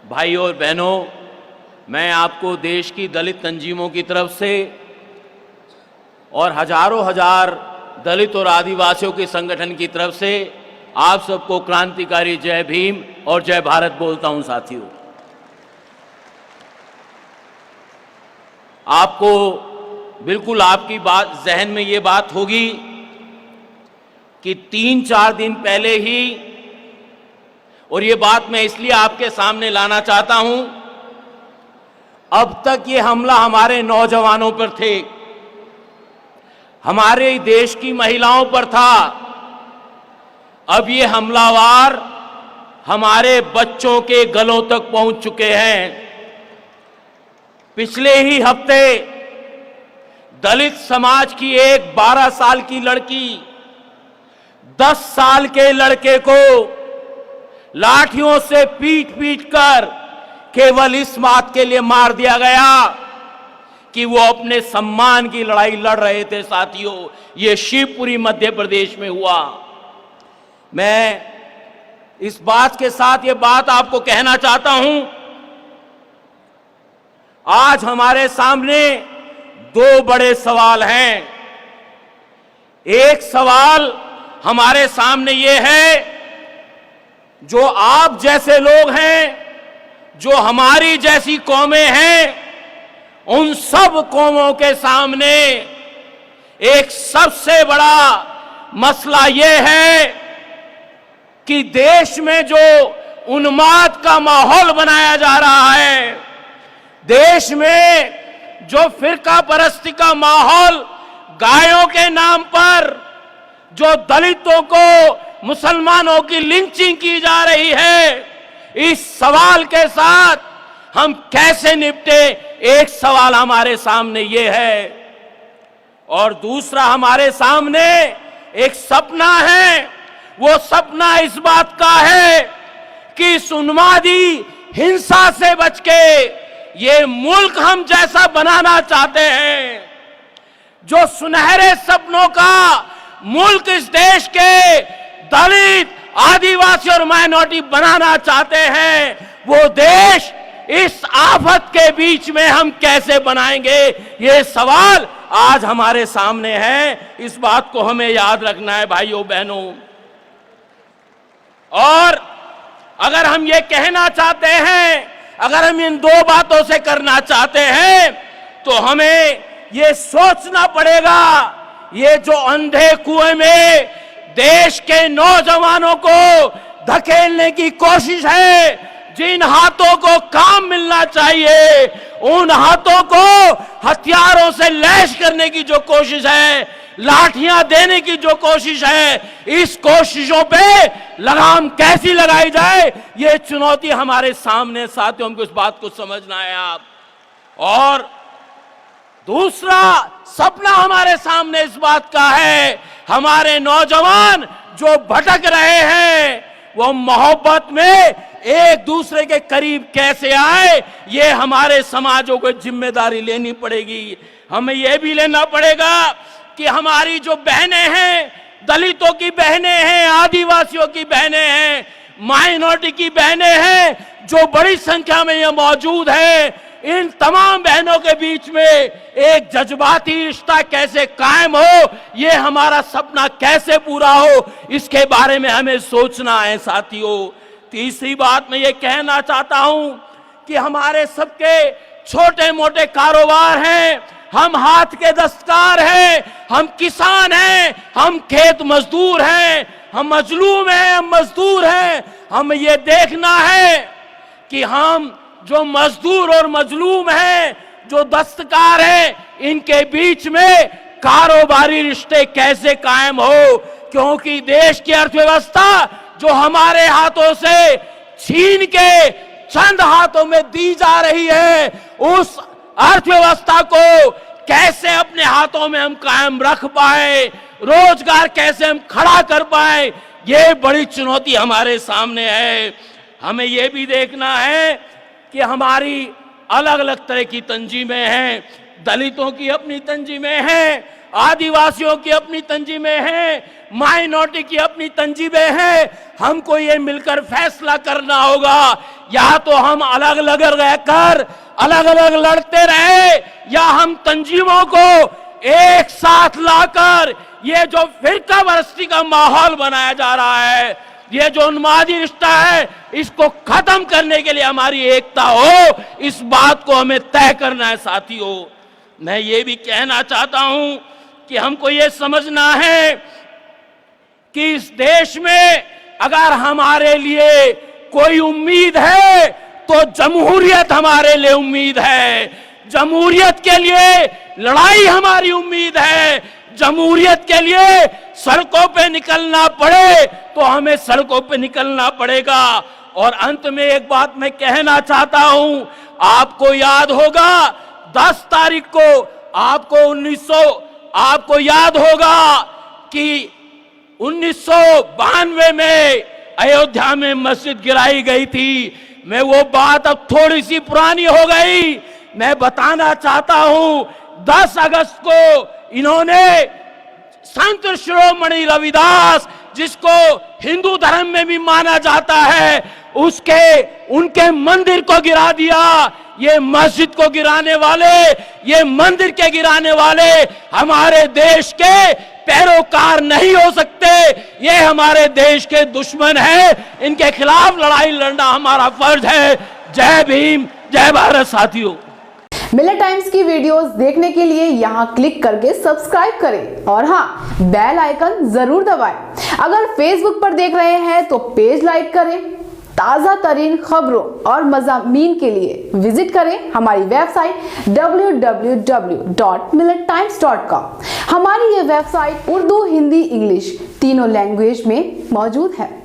भाइयों और बहनों, मैं आपको देश की दलित तंजीमों की तरफ से और हजारों हजार दलित और आदिवासियों के संगठन की तरफ से आप सबको क्रांतिकारी जय भीम और जय भारत बोलता हूं। साथियों, आपको बिल्कुल आपकी बात जहन में ये बात होगी कि 3-4 दिन पहले ही, और ये बात मैं इसलिए आपके सामने लाना चाहता हूं, अब तक ये हमला हमारे नौजवानों पर थे, हमारे देश की महिलाओं पर था। अब ये हमलावर हमारे बच्चों के गलों तक पहुंच चुके हैं। पिछले ही हफ्ते दलित समाज की एक 12 साल की लड़की 10 साल के लड़के को लाठियों से पीट कर केवल इस बात के लिए मार दिया गया कि वो अपने सम्मान की लड़ाई लड़ रहे थे। साथियों, ये शिवपुरी मध्य प्रदेश में हुआ। मैं इस बात के साथ ये बात आपको कहना चाहता हूं, आज हमारे सामने 2 बड़े सवाल हैं। एक सवाल हमारे सामने ये है, जो आप जैसे लोग हैं, जो हमारी जैसी कौमें हैं, उन सब कौमों के सामने एक सबसे बड़ा मसला यह है कि देश में जो उन्माद का माहौल बनाया जा रहा है, देश में जो फिरका परस्ती का माहौल, गायों के नाम पर जो दलितों को, मुसलमानों की लिंचिंग की जा रही है, इस सवाल के साथ हम कैसे निपटे, एक सवाल हमारे सामने ये है। और दूसरा हमारे सामने एक सपना है। वो सपना इस बात का है कि इस उन्मादी हिंसा से बच के ये मुल्क हम जैसा बनाना चाहते हैं, जो सुनहरे सपनों का मुल्क इस देश के दलित, आदिवासी और माइनॉरिटी बनाना चाहते हैं, वो देश इस आफत के बीच में हम कैसे बनाएंगे, ये सवाल आज हमारे सामने है। इस बात को हमें याद रखना है भाइयों बहनों। और अगर हम ये कहना चाहते हैं, अगर हम इन 2 बातों से करना चाहते हैं, तो हमें ये सोचना पड़ेगा, ये जो अंधे कुएं में देश के नौजवानों को धकेलने की कोशिश है, जिन हाथों को काम मिलना चाहिए, उन हाथों को हथियारों से लैश करने की जो कोशिश है, लाठियां देने की जो कोशिश है, इस कोशिशों पे लगाम कैसी लगाई जाए, ये चुनौती हमारे सामने। साथियों, हमको इस बात को समझना है आप। और दूसरा सपना हमारे सामने इस बात का है, हमारे नौजवान जो भटक रहे हैं, वो मोहब्बत में एक दूसरे के करीब कैसे आए, ये हमारे समाजों को जिम्मेदारी लेनी पड़ेगी। हमें ये भी लेना पड़ेगा कि हमारी जो बहनें हैं, दलितों की बहनें हैं, आदिवासियों की बहनें हैं, माइनॉरिटी की बहनें हैं, जो बड़ी संख्या में ये मौजूद है, इन तमाम बहनों के बीच में एक जज्बाती रिश्ता कैसे कायम हो, ये हमारा सपना कैसे पूरा हो, इसके बारे में हमें सोचना है। साथियों, तीसरी बात मैं ये कहना चाहता हूं कि हमारे सबके छोटे मोटे कारोबार हैं, हम हाथ के दस्तकार हैं, हम किसान हैं, हम खेत मजदूर हैं, हम मजलूम हैं, हम मजदूर हैं। हमें ये देखना है कि हम जो मजदूर और मजलूम हैं, जो दस्तकार हैं, इनके बीच में कारोबारी रिश्ते कैसे कायम हो, क्योंकि देश की अर्थव्यवस्था जो हमारे हाथों से छीन के चंद हाथों में दी जा रही है, उस अर्थव्यवस्था को कैसे अपने हाथों में हम कायम रख पाए, रोजगार कैसे हम खड़ा कर पाए, ये बड़ी चुनौती हमारे सामने है। हमें ये भी देखना है कि हमारी अलग अलग तरह की तंजीमें हैं, दलितों की अपनी तंजीमें हैं, आदिवासियों की अपनी तंजीमें हैं, माइनॉरिटी की अपनी तंजीमें हैं। हमको ये मिलकर फैसला करना होगा, या तो हम अलग अलग रहकर अलग अलग लड़ते रहे, या हम तंजीमों को एक साथ लाकर ये जो फिरका परस्ती का माहौल बनाया जा रहा है, ये जो उन्मादी रिश्ता है, इसको खत्म करने के लिए हमारी एकता हो, इस बात को हमें तय करना है साथियों। मैं ये भी कहना चाहता हूं कि हमको ये समझना है कि इस देश में अगर हमारे लिए कोई उम्मीद है तो जमहूरियत हमारे लिए उम्मीद है। जमहूरियत के लिए लड़ाई हमारी उम्मीद है। जमहूरियत के लिए सड़कों पे निकलना पड़े तो हमें सड़कों पे निकलना पड़ेगा। और अंत में एक बात मैं कहना चाहता हूं, आपको याद होगा 10 तारीख को आपको याद होगा कि 1992 में अयोध्या में मस्जिद गिराई गई थी। मैं वो बात अब थोड़ी सी पुरानी हो गई, मैं बताना चाहता हूं 10 अगस्त को इन्होंने संत शिरोमणि रविदास, जिसको हिंदू धर्म में भी माना जाता है, उनके मंदिर को गिरा दिया। ये मस्जिद को गिराने वाले, ये मंदिर के गिराने वाले हमारे देश के पैरोकार नहीं हो सकते, ये हमारे देश के दुश्मन हैं। इनके खिलाफ लड़ाई लड़ना हमारा फर्ज है। जय भीम, जय भारत साथियों। मिलर टाइम्स की वीडियोस देखने के लिए यहाँ क्लिक करके सब्सक्राइब करें और हाँ, बेल आइकन जरूर दबाएं। अगर फेसबुक पर देख रहे हैं तो पेज लाइक करें। ताज़ा तरीन खबरों और मज़ामीन के लिए विजिट करें हमारी वेबसाइट www.millertimes.com। हमारी ये वेबसाइट उर्दू, हिंदी, इंग्लिश तीनों लैंग्वेज में मौजूद है।